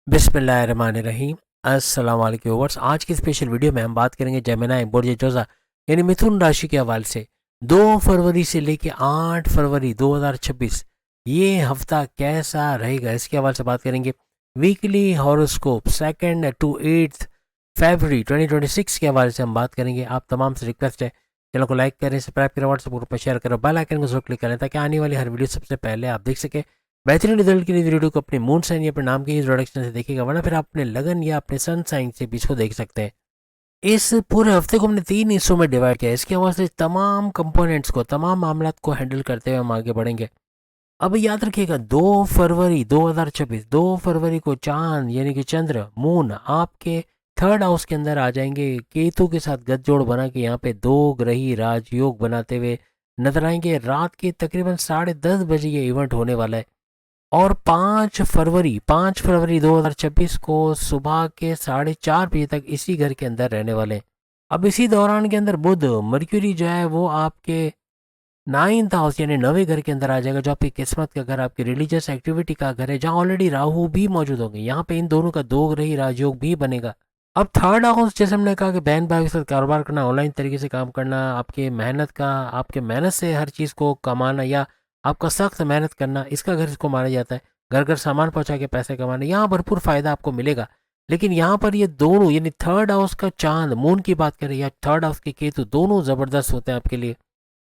बिस्मिल्लाहिर्रहमानिर्रहीम। अस्सलाम वालेकुम व्यूअर्स। आज की स्पेशल वीडियो में हम बात करेंगे जेमिनी बुर्ज जोज़ा यानी मिथुन राशि के हवाले से 2 फरवरी से लेके 8 फरवरी 2026 ये हफ्ता कैसा रहेगा इसके हवाले से बात करेंगे। वीकली हॉरोस्कोप 2 टू 8 फरवरी 2026 के हवाले से हम बात करेंगे। आप तमाम से रिक्वेस्ट है चैनल को लाइक करें, सब्सक्राइब करें, व्हाट्सएप ग्रुप पर शेयर करें, बेल आइकन को जरूर क्लिक करें ताकि आने वाली हर वीडियो सबसे पहले आप देख सकें। बेहतरीन रिजल्ट के लिए वीडियो को अपने मून साइन या अपने नाम के इंट्रोडक्शन से देखिएगा, वरना फिर आप अपने लगन या अपने सन साइन से भी इसको देख सकते हैं। इस पूरे हफ्ते को हमने 3 हिस्सों में डिवाइड किया है। इसके हवाले से तमाम कंपोनेंट्स को, तमाम मामलात को हैंडल करते हुए हम आगे बढ़ेंगे। अब याद रखिएगा 2 फरवरी 2026, 2 फरवरी को चांद यानी कि चंद्र मून आपके थर्ड हाउस के अंदर आ जाएंगे। केतु के साथ गठजोड़ बना के यहाँ पे 2 ग्रही राजयोग बनाते हुए नजर आएंगे। रात के तकरीबन 10:30 बजे ये इवेंट होने वाला है। और 5 फरवरी 2026 को सुबह के 4:30 बजे तक इसी घर के अंदर रहने वाले हैं। अब इसी दौरान के अंदर बुध मर्क्यूरी जो है वो आपके 9th हाउस यानी 9वें घर के अंदर आ जाएगा, जो आपकी किस्मत का घर, आपकी रिलीजियस एक्टिविटी का घर है, जहां ऑलरेडी राहु भी मौजूद होंगे। यहाँ पे इन दोनों का 2 ग्रही राजयोग भी बनेगा। अब थर्ड हाउस जैसे हमने कहा कि बहन भाई के साथ कारोबार करना, ऑनलाइन तरीके से काम करना, आपके मेहनत का, आपके मेहनत से हर चीज़ को कमाना या आपका सख्त मेहनत करना, इसका घर इसको माना जाता है। घर घर सामान पहुंचा के पैसे कमाना, यहाँ भरपूर फायदा आपको मिलेगा। लेकिन यहाँ पर ये दोनों यानी थर्ड हाउस का चांद मून की बात करें या थर्ड हाउस के केतु, दोनों जबरदस्त होते हैं आपके लिए।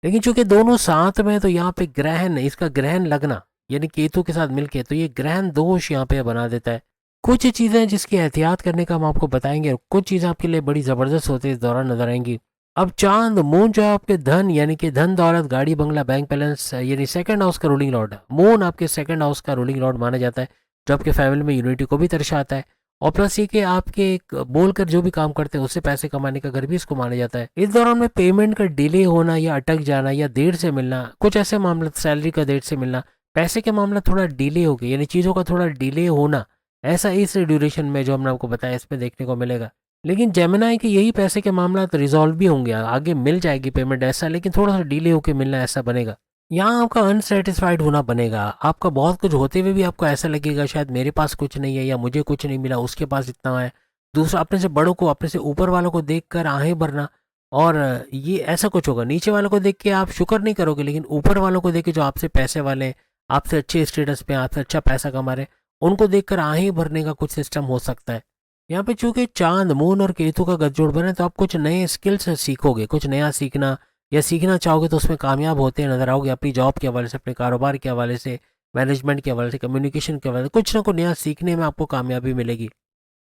लेकिन चूंकि दोनों साथ में, तो यहाँ पे ग्रहण, इसका ग्रहण लगना यानी केतु के साथ मिलके, तो ये ग्रहण दोष यहाँ पे बना देता है। कुछ चीज़ें जिसकी एहतियात करने का हम आपको बताएंगे और कुछ चीज़ें आपके लिए बड़ी ज़बरदस्त होती है इस दौरान नजर आएंगी। अब चांद मून जो है आपके धन यानी कि धन दौलत गाड़ी बंगला बैंक बैलेंस यानी सेकंड हाउस का रूलिंग लॉर्ड है। मून आपके सेकंड हाउस का रूलिंग लॉर्ड माना जाता है, जो आपके फैमिली में यूनिटी को भी दर्शाता है। और प्लस ये कि आपके बोलकर जो भी काम करते हैं उससे पैसे कमाने का घर भी इसको माना जाता है। इस दौरान में पेमेंट का डिले होना या अटक जाना या देर से मिलना, कुछ ऐसे मामले, सैलरी का देर से मिलना, पैसे के मामला थोड़ा डिले हो गया यानी चीज़ों का थोड़ा डिले होना, ऐसा इस ड्यूरेशन में जो हमने आपको बताया इसमें देखने को मिलेगा। लेकिन जेमिनी के यही पैसे के मामला तो रिजॉल्व भी होंगे, आगे मिल जाएगी पेमेंट ऐसा, लेकिन थोड़ा सा डिले होकर मिलना ऐसा बनेगा। यहाँ आपका अनसेटिस्फाइड होना बनेगा। आपका बहुत कुछ होते हुए भी आपको ऐसा लगेगा शायद मेरे पास कुछ नहीं है या मुझे कुछ नहीं मिला, उसके पास इतना है। दूसरा, अपने से बड़ों को, अपने से ऊपर वालों को देख कर आहें भरना, और ये ऐसा कुछ होगा। नीचे वालों को देख के आप शुक्र नहीं करोगे, लेकिन ऊपर वालों को देख के जो आपसे पैसे वाले हैं, आपसे अच्छे स्टेटस पे, आपसे अच्छा पैसा कमा रहे हैं, उनको देखकर आहें भरने का कुछ सिस्टम हो सकता है। यहाँ पे चूंकि चांद मून और केतु का गठजोड़ बने, तो आप कुछ नए स्किल्स सीखोगे, कुछ नया सीखना या सीखना चाहोगे तो उसमें कामयाब होते नजर आओगे। अपनी जॉब के हवाले से, अपने कारोबार के हवाले से, मैनेजमेंट के हवाले से, कम्युनिकेशन के हवाले से कुछ ना कुछ नया सीखने में आपको कामयाबी मिलेगी।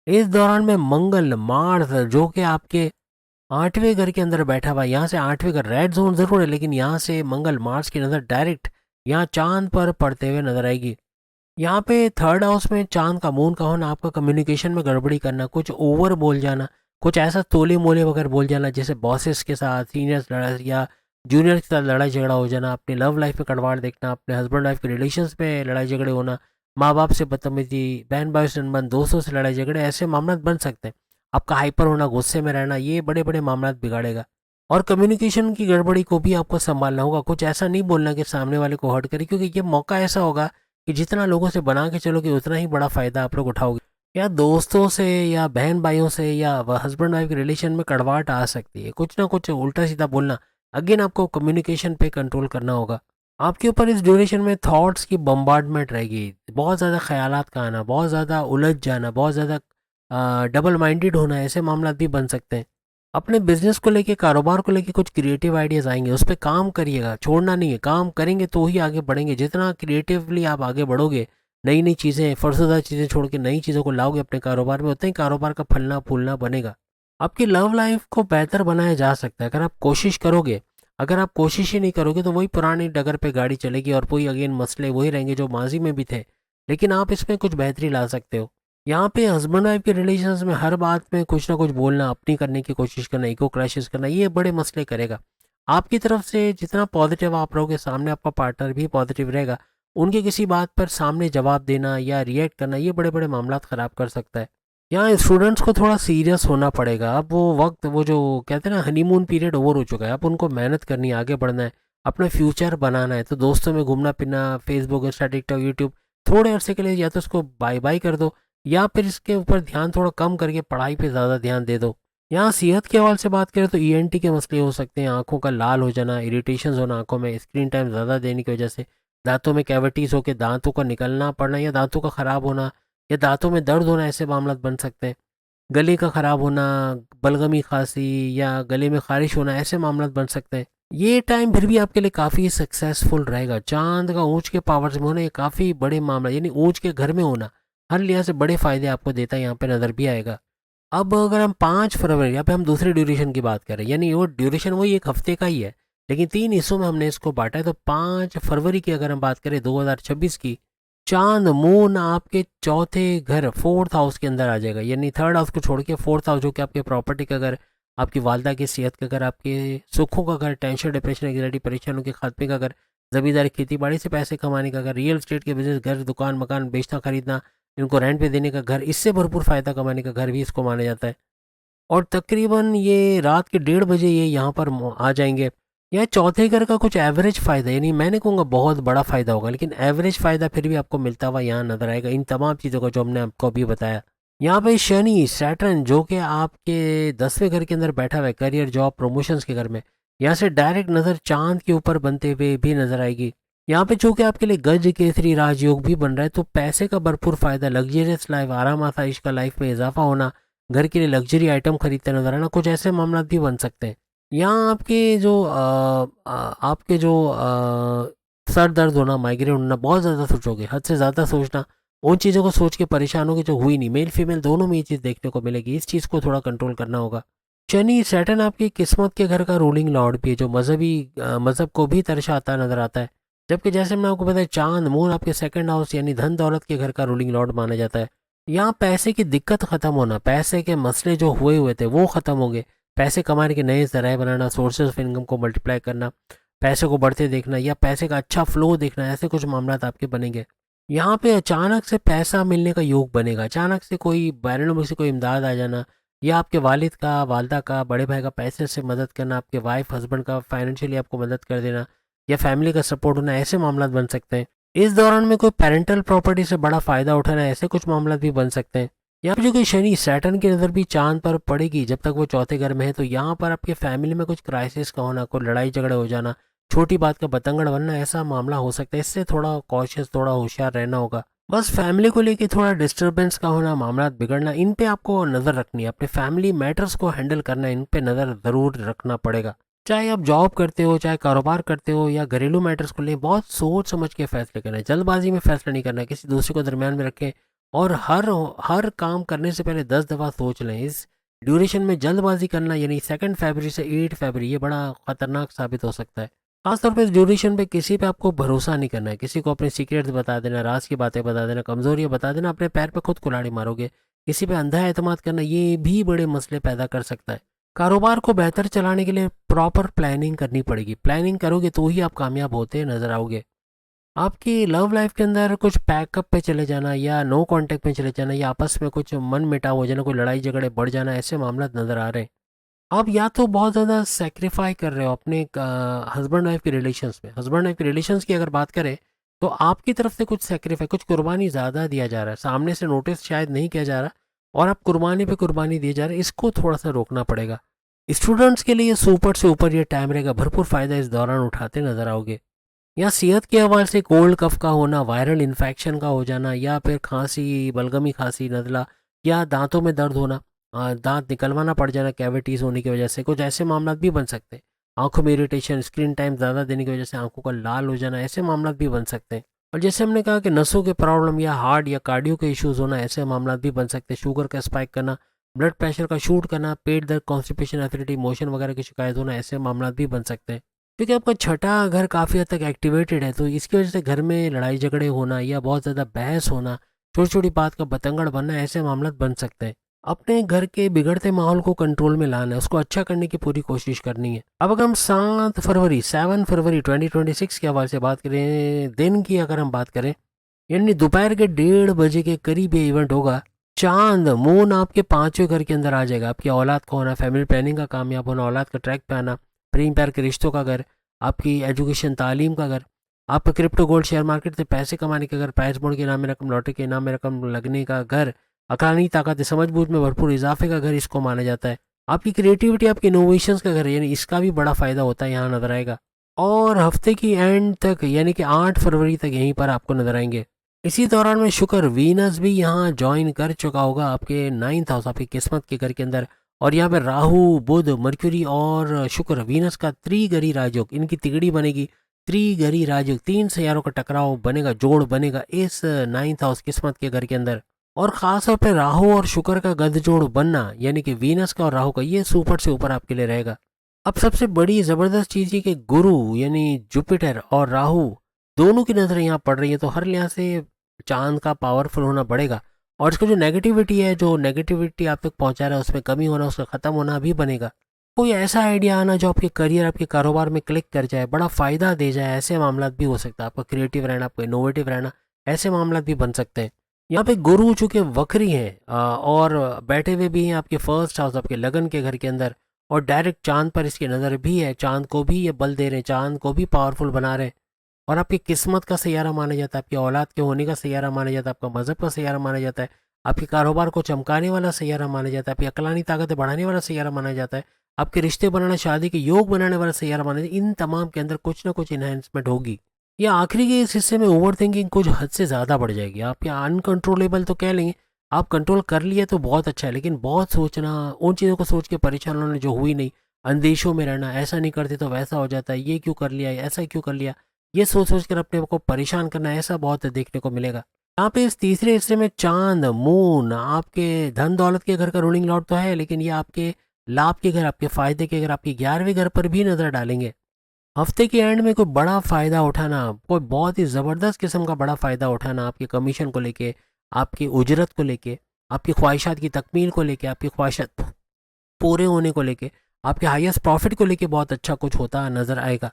इस दौरान में मंगल मार्स जो कि आपके 8वें घर के अंदर बैठा हुआ है, यहाँ से 8वें घर रेड जोन जरूर है, लेकिन यहाँ से मंगल मार्स की नज़र डायरेक्ट यहाँ चांद पर पड़ते हुए नजर आएगी। यहाँ पे थर्ड हाउस में चांद का, मून का होना आपका कम्युनिकेशन में गड़बड़ी करना, कुछ ओवर बोल जाना, कुछ ऐसा तोले मोले वगैरह बोल जाना, जैसे बॉसेस के साथ, सीनियर्स लड़ाई या जूनियर्स के साथ लड़ाई झगड़ा हो जाना, अपनी लव लाइफ में कड़वाड़ देखना, अपने हस्बैंड वाइफ के रिलेशंस में लड़ाई झगड़े होना, माँ बाप से बदतमीजी, बहन भाई से अनबन, दोस्तों से लड़ाई झगड़े, ऐसे मामला बन सकते हैं। आपका हाइपर होना, गुस्से में रहना, ये बड़े बड़े मामला बिगाड़ेगा। और कम्युनिकेशन की गड़बड़ी को भी आपको संभालना होगा। कुछ ऐसा नहीं बोलना कि सामने वाले को हर्ट करे, क्योंकि ये मौका ऐसा होगा कि जितना लोगों से बना के चलोगे उतना ही बड़ा फायदा आप लोग उठाओगे। या दोस्तों से या बहन भाइयों से या हस्बैंड वाइफ के रिलेशन में कड़वाहट आ सकती है, कुछ ना कुछ उल्टा सीधा बोलना। अगेन आपको कम्युनिकेशन पे कंट्रोल करना होगा। आपके ऊपर इस ड्यूरेशन में थॉट्स की बम्बार्डमेंट रहेगी, बहुत ज़्यादा ख्यालात का आना, बहुत ज़्यादा उलझ जाना, बहुत ज़्यादा डबल माइंडेड होना, ऐसे मामला भी बन सकते हैं। अपने बिजनेस को लेके, कारोबार को लेके कुछ क्रिएटिव आइडियाज़ आएंगे, उस पर काम करिएगा, छोड़ना नहीं है। काम करेंगे तो ही आगे बढ़ेंगे। जितना क्रिएटिवली आप आगे बढ़ोगे, नई नई चीज़ें, फरसुदा चीज़ें छोड़ के नई चीज़ों को लाओगे अपने कारोबार में, उतना ही कारोबार का फलना फूलना बनेगा। आपकी लव लाइफ को बेहतर बनाया जा सकता है अगर आप कोशिश करोगे। अगर आप कोशिश ही नहीं करोगे तो वही पुरानी डगर पे गाड़ी चलेगी और वही अगेन मसले वही रहेंगे जो माजी में भी थे। लेकिन आप इसमें कुछ बेहतरी ला सकते हो। यहाँ पे हस्बैंड वाइफ के रिलेशंस में हर बात में कुछ ना कुछ बोलना, अपनी करने की कोशिश करना, इको क्रैशेस करना, ये बड़े मसले करेगा। आपकी तरफ से जितना पॉजिटिव आप रहोगे, सामने आपका पार्टनर भी पॉजिटिव रहेगा। उनके किसी बात पर सामने जवाब देना या रिएक्ट करना, ये बड़े बड़े मामला ख़राब कर सकता है। यहाँ स्टूडेंट्स को थोड़ा सीरियस होना पड़ेगा। अब वो वक्त, वो जो कहते हैं ना हनीमून पीरियड, ओवर हो चुका है। अब उनको मेहनत करनी है, आगे बढ़ना है, अपना फ्यूचर बनाना है। तो दोस्तों में घूमना फिरना, फेसबुक, इंस्टा, टिकटॉक, यूट्यूब, थोड़े अरसे के लिए या तो उसको बाय बाय कर दो, या फिर इसके ऊपर ध्यान थोड़ा कम करके पढ़ाई पे ज़्यादा ध्यान दे दो। यहाँ सेहत के हवाले से बात करें तो ईएनटी के मसले हो सकते हैं, आंखों का लाल हो जाना, इरिटेशन होना आंखों में, स्क्रीन टाइम ज़्यादा देने की वजह से दांतों में कैविटीज़ होकर दांतों का निकलना पड़ना या दांतों का ख़राब होना या दांतों में दर्द होना, ऐसे मामला बन सकते हैं। गले का ख़राब होना, बलगमी खांसी या गले में ख़ारिश होना, ऐसे मामला बन सकते हैं। ये टाइम फिर भी आपके लिए काफ़ी सक्सेसफुल रहेगा। चांद का ऊँच के पावर्स में होना ये काफ़ी बड़े मामला, यानी ऊँच के घर में होना हर लिहाज से बड़े फ़ायदे आपको देता है, यहाँ पे नज़र भी आएगा। अब अगर हम 5 फरवरी, यहाँ पे हम दूसरे ड्यूरेशन की बात करें, यानी वो ड्यूरेशन वही एक हफ्ते का ही है, लेकिन 3 हिस्सों में हमने इसको बांटा है। तो 5 फरवरी की अगर हम बात करें 2026 की, चांद मून आपके चौथे घर, फोर्थ हाउस के अंदर आ जाएगा, यानी थर्ड हाउस को छोड़ के फोर्थ हाउस, जो कि आपके प्रॉपर्टी का घर, आपकी वालदा की सेहत का घर, आपके सुखों का घर, टेंशन डिप्रेशन एंग्जाइटी परेशानियों के खात्मे का घर, जमींदारी खेती बाड़ी से पैसे कमाने का घर, रियल एस्टेट के बिजनेस, घर दुकान मकान बेचना खरीदना, इनको रेंट पे देने का घर, इससे भरपूर फ़ायदा कमाने का घर भी इसको माना जाता है। और तकरीबन ये रात के 1:30 बजे ये यहाँ पर आ जाएंगे। यह चौथे घर का कुछ एवरेज फ़ायदा, यानी मैं नहीं कहूँगा बहुत बड़ा फ़ायदा होगा, लेकिन एवरेज फ़ायदा फिर भी आपको मिलता हुआ यहाँ नज़र आएगा इन तमाम चीज़ों का जो हमने आपको अभी बताया। यहाँ पे शनि सैटर्न जो कि आपके 10वें घर के अंदर बैठा हुआ है, करियर जॉब प्रमोशंस के घर में, यहाँ से डायरेक्ट नज़र चांद के ऊपर बनते हुए भी नज़र आएगी। यहाँ पे चूँकि आपके लिए गज केसरी राजयोग भी बन रहा है, तो पैसे का भरपूर फ़ायदा, लग्जरियस लाइफ, आराम आसाइश का लाइफ में इजाफा होना, घर के लिए लग्जरी आइटम खरीदते नजर आना, कुछ ऐसे मामला भी बन सकते हैं। यहाँ आपके जो सर दर्द होना, माइग्रेन होना, बहुत ज़्यादा सोचोगे, हद से ज़्यादा सोचना, उन चीज़ों को सोच के परेशान होगे जो हुई नहीं, मेल फीमेल दोनों में ये चीज़ देखने को मिलेगी, इस चीज़ को थोड़ा कंट्रोल करना होगा। शनि सैटर्न आपकी किस्मत के घर का रूलिंग लॉर्ड भी है, जो मजहब को भी दर्शाता नजर आता है। जबकि जैसे मैंने आपको बताया, चांद मून आपके सेकंड हाउस यानी धन दौलत के घर का रूलिंग लॉर्ड माना जाता है। यहाँ पैसे की दिक्कत ख़त्म होना, पैसे के मसले जो हुए हुए थे वो ख़त्म होंगे, पैसे कमाने के नए ज़राए बनाना, सोर्सेज ऑफ इनकम को मल्टीप्लाई करना, पैसे को बढ़ते देखना या पैसे का अच्छा फ्लो देखना, ऐसे कुछ मामला आपके बनेंगे। यहाँ पे अचानक से पैसा मिलने का योग बनेगा, अचानक से कोई बैरनों में से कोई इमदाद आ जाना, या आपके वालिद का, वालदा का, बड़े भाई का पैसे से मदद करना, आपके वाइफ हस्बैंड का फाइनेंशियली आपको मदद कर देना या फैमिली का सपोर्ट होना, ऐसे मामला बन सकते हैं। इस दौरान में कोई पेरेंटल प्रॉपर्टी से बड़ा फायदा उठाना, ऐसे कुछ मामला भी बन सकते हैं। यहाँ पे जो कि शनि सैटर्न की नज़र भी चांद पर पड़ेगी जब तक वो चौथे घर में है, तो यहाँ पर आपके फैमिली में कुछ क्राइसिस का होना, कोई लड़ाई झगड़े हो जाना, छोटी बात का बतंगड़ बनना, ऐसा मामला हो सकता है। इससे थोड़ा कॉशियस, थोड़ा होशियार रहना होगा। बस फैमिली को लेके थोड़ा डिस्टर्बेंस का होना, मामला बिगड़ना, इन पे आपको नज़र रखनी है, अपने फैमिली मैटर्स को हैंडल करना है, इन पे नज़र ज़रूर रखना पड़ेगा। चाहे आप जॉब करते हो, चाहे कारोबार करते हो या घरेलू मैटर्स को ले, बहुत सोच समझ के फैसले करना है, जल्दबाजी में फैसला नहीं करना है, किसी दूसरे को दरमियान में रखें और हर काम करने से पहले 10 दफ़ा सोच लें। इस ड्यूरेशन में जल्दबाजी करना, यानी 2 फरवरी से 8 फरवरी, ये बड़ा ख़तरनाक साबित हो सकता है। खासतौर पर इस ड्यूरेशन पे किसी पे आपको भरोसा नहीं करना है, किसी को अपने सीक्रेट्स बता देना, राज की बातें बता देना, कमजोरियां बता देना, अपने पैर पे खुद कुल्हाड़ी मारोगे। किसी पे अंधा एतमाद करना, ये भी बड़े मसले पैदा कर सकता है। कारोबार को बेहतर चलाने के लिए प्रॉपर प्लानिंग करनी पड़ेगी, प्लानिंग करोगे तो ही आप कामयाब होते नजर आओगे। आपकी लव लाइफ के अंदर कुछ पैकअप पे चले जाना या नो कांटेक्ट में चले जाना या आपस में कुछ मन मिटाव हो जाना, कोई लड़ाई झगड़े बढ़ जाना, ऐसे मामला नजर आ रहे हैं। आप या तो बहुत ज़्यादा सेक्रीफाई कर रहे हो अपने हस्बैंड वाइफ के रिलेशंस में, हस्बैंड वाइफ के रिलेशंस की अगर बात करें तो आपकी तरफ से कुछ सेक्रीफाई, कुछ कुर्बानी ज़्यादा दिया जा रहा है, सामने से नोटिस शायद नहीं किया जा रहा और आप कुर्बानी पे कुर्बानी दिए जा रहे हैं, इसको थोड़ा सा रोकना पड़ेगा। स्टूडेंट्स के लिए सुपर से ऊपर ये टाइम रहेगा, भरपूर फ़ायदा इस दौरान उठाते नजर आओगे। या सेहत के हवाले से कोल्ड कफ का होना, वायरल इन्फेक्शन का हो जाना या फिर खांसी, बलगमी खांसी, नज़ला या दांतों में दर्द होना, दांत निकलवाना पड़ जाना कैविटीज़ होने की वजह से, कुछ ऐसे मामला भी बन सकते हैं। आंखों में इरिटेशन, स्क्रीन टाइम ज़्यादा देने की वजह से आंखों का लाल हो जाना, ऐसे मामला भी बन सकते हैं। और जैसे हमने कहा कि नसों के प्रॉब्लम या हार्ट या कार्डियो के इश्यूज़ होना, ऐसे मामला भी बन सकते हैं। शुगर का स्पाइक करना, ब्लड प्रेशर का शूट करना, पेट दर्द, कॉन्स्टिपेशन, एसिडिटी, मोशन वगैरह की शिकायत होना, ऐसे मामला भी बन सकते हैं। क्योंकि आपका छठा घर काफ़ी हद तक एक्टिवेटेड है, तो इसकी वजह से घर में लड़ाई झगड़े होना या बहुत ज़्यादा बहस होना, छोटी छोटी बात का बतंगड़ बनना, ऐसे मामला बन सकते हैं। अपने घर के बिगड़ते माहौल को कंट्रोल में लाना है, उसको अच्छा करने की पूरी कोशिश करनी है। अब अगर हम 7 फरवरी 2026 के हवाले से बात करें, दिन की अगर हम बात करें, यानी दोपहर के 1:30 बजे के करीब ये इवेंट होगा। चांद मून आपके 5वें घर के अंदर आ जाएगा, आपकी औलाद का होना, फैमिली प्लानिंग का कामयाब होना, औलाद का ट्रैक पे आना, प्रेम प्यार के रिश्तों का घर, आपकी एजुकेशन तालीम का घर, आपका क्रिप्टो गोल्ड शेयर मार्केट से पैसे कमाने का घर, प्राइस बोर्ड के इनाम में रकम, लॉटरी के इनाम में रकम लगने का घर, अकाली ताकत, समझबूझ में भरपूर इजाफे का घर इसको माना जाता है। आपकी क्रिएटिविटी, आपके इनोवेशंस का घर, यानी इसका भी बड़ा फायदा होता है यहाँ नजर आएगा। और हफ्ते की एंड तक यानी कि 8 फरवरी तक यहीं पर आपको नजर आएंगे। इसी दौरान में शुक्र वीनस भी यहाँ ज्वाइन कर चुका होगा आपके 9th हाउस, आपकी किस्मत के घर के अंदर। और यहाँ पे राहु, बुध, मर्क्यूरी और शुक्र वीनस का त्रिगरी राजयोग, इनकी तिगड़ी बनेगी। त्रिगरी राजयोग, 3 सैयारों का टकराव बनेगा, जोड़ बनेगा इस 9th हाउस किस्मत के घर के अंदर। और खास तौर पे राहु और शुक्र का गठजोड़ बनना, यानी कि वीनस का और राहु का, ये सुपर से ऊपर आपके लिए रहेगा। अब सबसे बड़ी ज़बरदस्त चीज़ है कि गुरु यानी जुपिटर और राहु दोनों की नज़र यहाँ पड़ रही है, तो हर लिहाज से चांद का पावरफुल होना बढ़ेगा। और इसका जो नेगेटिविटी है, जो नेगेटिविटी आप तक पहुँचा रहा है, उसमें कमी होना, उसका ख़त्म होना भी बनेगा। कोई ऐसा आइडिया आना जो आपके करियर, आपके कारोबार में क्लिक कर जाए, बड़ा फ़ायदा दे जाए, ऐसे मामला भी हो सकता है। आपका क्रिएटिव रहना, आपका इनोवेटिव रहना, ऐसे मामला भी बन सकते हैं। यहाँ पे गुरु चूँकि वक्री हैं और बैठे हुए भी हैं आपके फर्स्ट हाउस, आपके लगन के घर के अंदर, और डायरेक्ट चांद पर इसकी नज़र भी है। चांद को भी ये बल दे रहे हैं, चांद को भी पावरफुल बना रहे हैं। और आपकी किस्मत का सैयारा माना जाता है, आपकी औलाद के होने का सैयारा माना जाता है, आपका मज़हब का सैयारा माना जाता है, आपके कारोबार को चमकाने वाला सैयारा माना जाता है, आपकी अकलानी ताकत बढ़ाने वाला सैयारा माना जाता है, आपके रिश्ते बनाना, शादी के योग बनाने वाला सैयारा माना जाता है। इन तमाम के अंदर कुछ ना कुछ इन्हेंसमेंट होगी। या आखिरी के इस हिस्से में ओवर थिंकिंग कुछ हद से ज़्यादा बढ़ जाएगी। आप या अनकंट्रोलेबल तो कह लेंगे, आप कंट्रोल कर लिए तो बहुत अच्छा है, लेकिन बहुत सोचना, उन चीज़ों को सोच के परेशान होना जो हुई नहीं, अंदेशों में रहना, ऐसा नहीं करते तो वैसा हो जाता है, ये क्यों कर लिया, ऐसा क्यों कर लिया, ये सोच सोच कर अपने को परेशान करना, ऐसा बहुत देखने को मिलेगा। यहाँ पे इस तीसरे हिस्से में चांद, मून आपके धन दौलत के घर का रूलिंग लॉर्ड तो है, लेकिन ये आपके लाभ के घर, आपके फायदे के घर, आपके 11वें घर पर भी नजर डालेंगे। हफ्ते के एंड में कोई बड़ा फ़ायदा उठाना, कोई बहुत ही ज़बरदस्त किस्म का बड़ा फ़ायदा उठाना, आपके कमीशन को लेके, आपकी उजरत को लेके, आपकी ख्वाहिशात की तकमील को लेके, आपकी ख्वाहिशात पूरे होने को लेके, आपके हाईएस्ट प्रॉफिट को लेके बहुत अच्छा कुछ होता नज़र आएगा।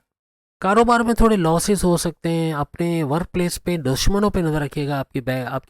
कारोबार में थोड़े लॉसेस हो सकते हैं। अपने वर्क प्लेस पे दुश्मनों पे नज़र रखिएगा। आपकी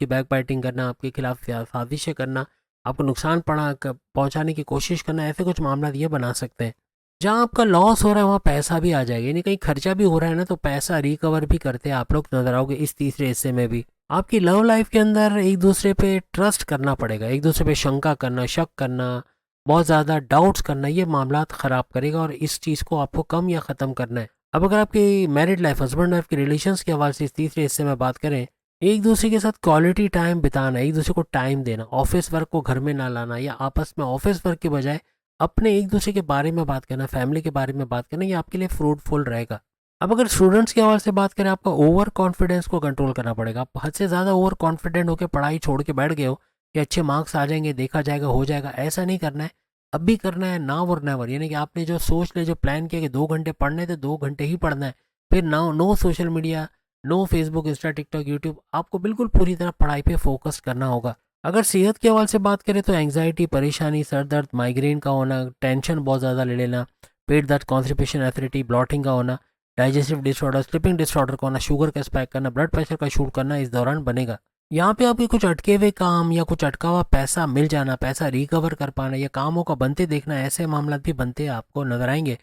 बैक बाइटिंग करना, आपके खिलाफ साजिशें करना, आपको नुकसान पहुंचाने की कोशिश करना, ऐसे कुछ मामला ये बना सकते हैं। जहाँ आपका लॉस हो रहा है वहाँ पैसा भी आ जाएगा, यानी कहीं खर्चा भी हो रहा है ना, तो पैसा रिकवर भी करते हैं आप लोग नजर आओगे इस तीसरे हिस्से में भी। आपकी लव लाइफ के अंदर एक दूसरे पे ट्रस्ट करना पड़ेगा, एक दूसरे पे शंका करना, शक करना, बहुत ज़्यादा डाउट्स करना, ये मामलात ख़राब करेगा और इस चीज़ को आपको कम या ख़त्म करना है। अब अगर आपकी मैरिड लाइफ, हस्बैंड वाइफ के रिलेशंस के हवाले से इस तीसरे हिस्से में बात करें, एक दूसरे के साथ क्वालिटी टाइम बिताना, एक दूसरे को टाइम देना, ऑफिस वर्क को घर में ना लाना, या आपस में ऑफिस वर्क के बजाय अपने एक दूसरे के बारे में बात करना, फैमिली के बारे में बात करना, ये आपके लिए फ्रूटफुल रहेगा। अब अगर स्टूडेंट्स के हवाले से बात करें, आपका ओवर कॉन्फिडेंस को कंट्रोल करना पड़ेगा। आप हद से ज़्यादा ओवर कॉन्फिडेंट होकर पढ़ाई छोड़ के बैठ गए हो कि अच्छे मार्क्स आ जाएंगे, देखा जाएगा, हो जाएगा, ऐसा नहीं करना है। अब भी करना है नाउ और नेवर, यानी कि आपने जो सोच लिया, जो प्लान किया कि 2 घंटे पढ़ने थे, 2 घंटे ही पढ़ना है। फिर no social media, no Facebook, Insta, TikTok, YouTube, आपको बिल्कुल पूरी तरह पढ़ाई पे फोकस करना होगा। अगर सेहत के हवाले से बात करें तो एंग्जाइटी, परेशानी, सर दर्द, माइग्रेन का होना, टेंशन बहुत ज़्यादा ले लेना, पेट दर्द, कॉन्स्टिपेशन, एसिडिटी, ब्लॉटिंग का होना, डाइजेस्टिव डिसऑर्डर, स्लीपिंग डिसऑर्डर का होना, शुगर का स्पाइक करना, ब्लड प्रेशर का शूट करना इस दौरान बनेगा। यहाँ पे आपके कुछ अटके हुए काम या कुछ अटका हुआ पैसा मिल जाना, पैसा रिकवर कर पाना, या कामों का बनते देखना, ऐसे मामला भी बनते आपको नजर आएंगे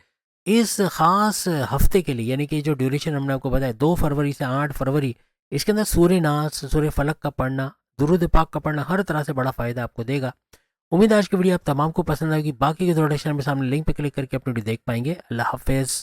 इस खास हफ्ते के लिए। यानी कि जो ड्यूरेशन हमने आपको बताया 2 फरवरी से 8 फरवरी, इसके अंदर सूर्य नाश, सूर्य फलक का पढ़ना, दुरूद पाक का पढ़ना हर तरह से बड़ा फायदा आपको देगा। उम्मीद आज की वीडियो आप तमाम को पसंद आएगी। बाकी के थोड़े में सामने लिंक पे क्लिक करके अपनी वीडियो देख पाएंगे। अल्लाह हाफिज़।